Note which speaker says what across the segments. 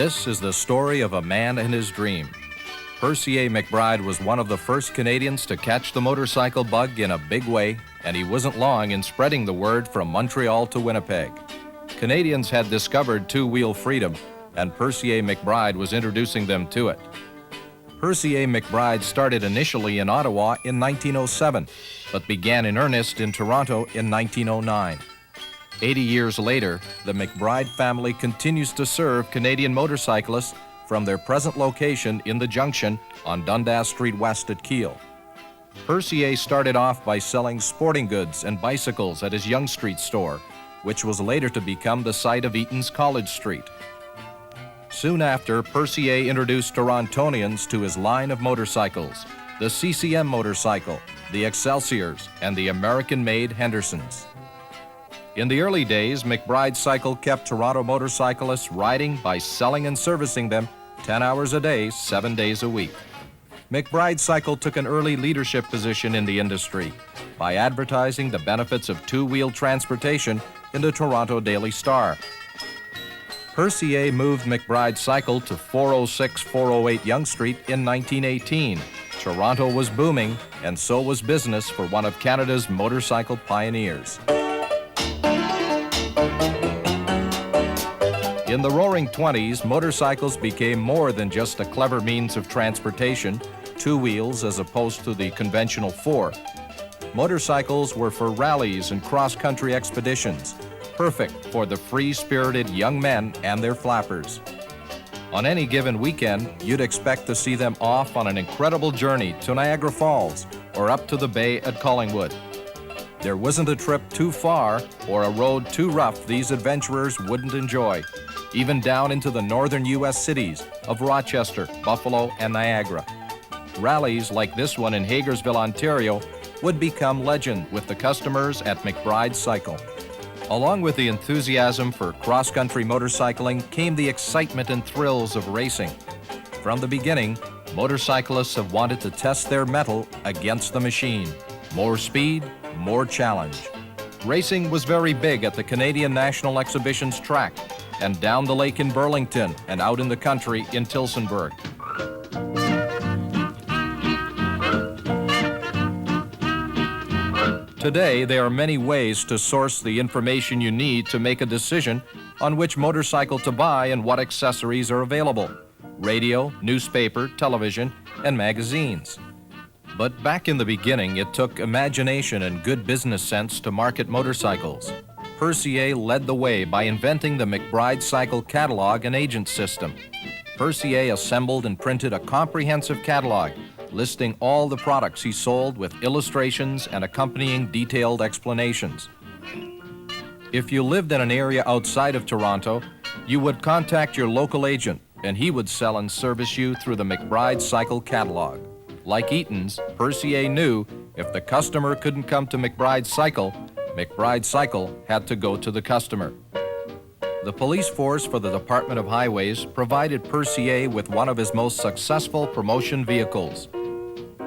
Speaker 1: This is the story of a man and his dream. Percy A. McBride was one of the first Canadians to catch the motorcycle bug in a big way, and he wasn't long in spreading the word from Montreal to Winnipeg. Canadians had discovered two-wheel freedom, and Percy A. McBride was introducing them to it. Percy A. McBride started initially in Ottawa in 1907, but began in earnest in Toronto in 1909. 80 years later, the McBride family continues to serve Canadian motorcyclists from their present location in the Junction on Dundas Street West at Keele. Percy A. started off by selling sporting goods and bicycles at his Yonge Street store, which was later to become the site of Eaton's College Street. Soon after, Percy A. introduced Torontonians to his line of motorcycles, the CCM motorcycle, the Excelsiors, and the American-made Hendersons. In the early days, McBride Cycle kept Toronto motorcyclists riding by selling and servicing them 10 hours a day, 7 days a week. McBride Cycle took an early leadership position in the industry by advertising the benefits of two-wheel transportation in the Toronto Daily Star. Percy A. moved McBride Cycle to 406-408 Yonge Street in 1918. Toronto was booming, and so was business for one of Canada's motorcycle pioneers. In the Roaring '20s, motorcycles became more than just a clever means of transportation, two wheels as opposed to the conventional four. Motorcycles were for rallies and cross-country expeditions, perfect for the free-spirited young men and their flappers. On any given weekend, you'd expect to see them off on an incredible journey to Niagara Falls or up to the bay at Collingwood. There wasn't a trip too far or a road too rough these adventurers wouldn't enjoy, even down into the northern U.S. cities of Rochester, Buffalo, and Niagara. Rallies like this one in Hagersville, Ontario, would become legend with the customers at McBride Cycle. Along with the enthusiasm for cross-country motorcycling came the excitement and thrills of racing. From the beginning, motorcyclists have wanted to test their mettle against the machine. More speed, more challenge. Racing was very big at the Canadian National Exhibition's track, and down the lake in Burlington and out in the country in Tillsonburg. Today, there are many ways to source the information you need to make a decision on which motorcycle to buy and what accessories are available: radio, newspaper, television, and magazines. But back in the beginning, it took imagination and good business sense to market motorcycles. Percy A. led the way by inventing the McBride Cycle catalog and agent system. Percy A. assembled and printed a comprehensive catalog listing all the products he sold with illustrations and accompanying detailed explanations. If you lived in an area outside of Toronto, you would contact your local agent and he would sell and service you through the McBride Cycle catalog. Like Eaton's, Percy A. knew if the customer couldn't come to McBride Cycle, McBride Cycle had to go to the customer. The police force for the Department of Highways provided Percy A. with one of his most successful promotion vehicles.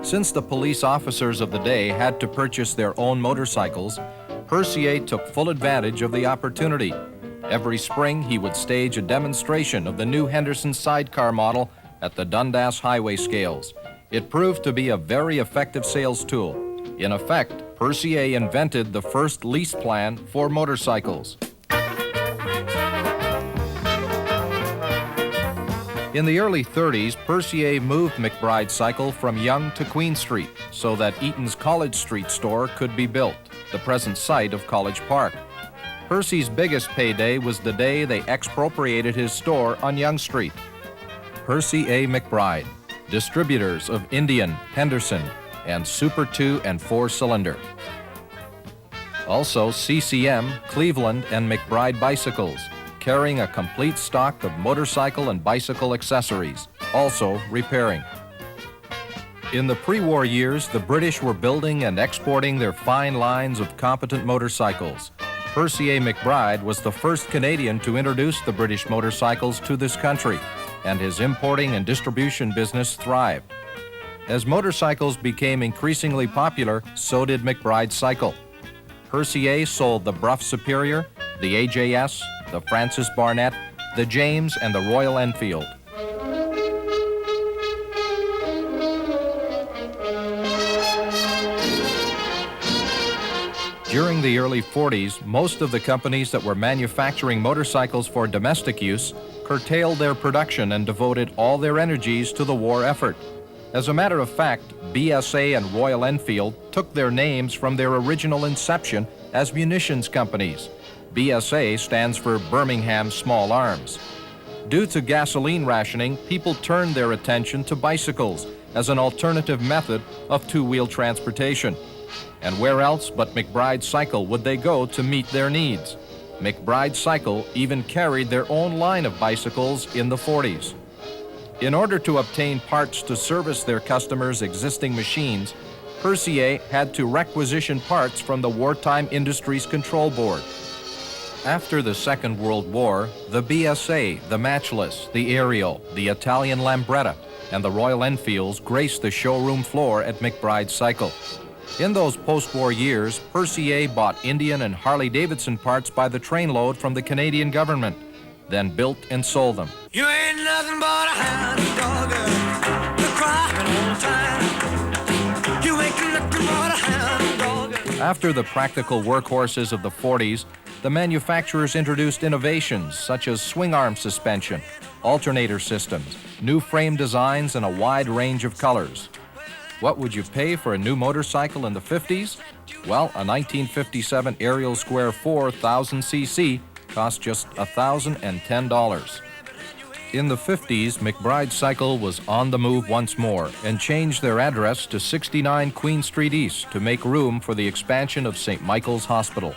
Speaker 1: Since the police officers of the day had to purchase their own motorcycles, Percy A. took full advantage of the opportunity. Every spring, he would stage a demonstration of the new Henderson sidecar model at the Dundas Highway scales. It proved to be a very effective sales tool. In effect, Percy A. invented the first lease plan for motorcycles. In the early 30s, Percy A. moved McBride Cycle from Yonge to Queen Street so that Eaton's College Street store could be built, the present site of College Park. Percy's biggest payday was the day they expropriated his store on Yonge Street. Percy A. McBride, distributors of Indian, Henderson, and Super 2 and 4 cylinder. Also CCM, Cleveland, and McBride bicycles, carrying a complete stock of motorcycle and bicycle accessories, also repairing. In the pre-war years, the British were building and exporting their fine lines of competent motorcycles. Percy A. McBride was the first Canadian to introduce the British motorcycles to this country, and his importing and distribution business thrived. As motorcycles became increasingly popular, so did McBride Cycle. Percy A. sold the Brough Superior, the AJS, the Francis Barnett, the James and the Royal Enfield. During the early 40s, most of the companies that were manufacturing motorcycles for domestic use curtailed their production and devoted all their energies to the war effort. As a matter of fact, BSA and Royal Enfield took their names from their original inception as munitions companies. BSA stands for Birmingham Small Arms. Due to gasoline rationing, people turned their attention to bicycles as an alternative method of two-wheel transportation. And where else but McBride Cycle would they go to meet their needs? McBride Cycle even carried their own line of bicycles in the 40s. In order to obtain parts to service their customers' existing machines, Percier had to requisition parts from the Wartime Industries Control Board. After the Second World War, the BSA, the Matchless, the Ariel, the Italian Lambretta, and the Royal Enfields graced the showroom floor at McBride Cycle. In those post-war years, Percier bought Indian and Harley-Davidson parts by the trainload from the Canadian government, then built and sold them.
Speaker 2: You ain't nothing but a hound dog, you're crying all the time. You ain't nothing but a hound dog.
Speaker 1: After the practical workhorses of the 40s, the manufacturers introduced innovations such as swing arm suspension, alternator systems, new frame designs, and a wide range of colors. What would you pay for a new motorcycle in the 50s? Well, a 1957 Ariel Square 4 1000cc cost just $1,010. In the 50s, McBride Cycle was on the move once more and changed their address to 69 Queen Street East to make room for the expansion of St. Michael's Hospital.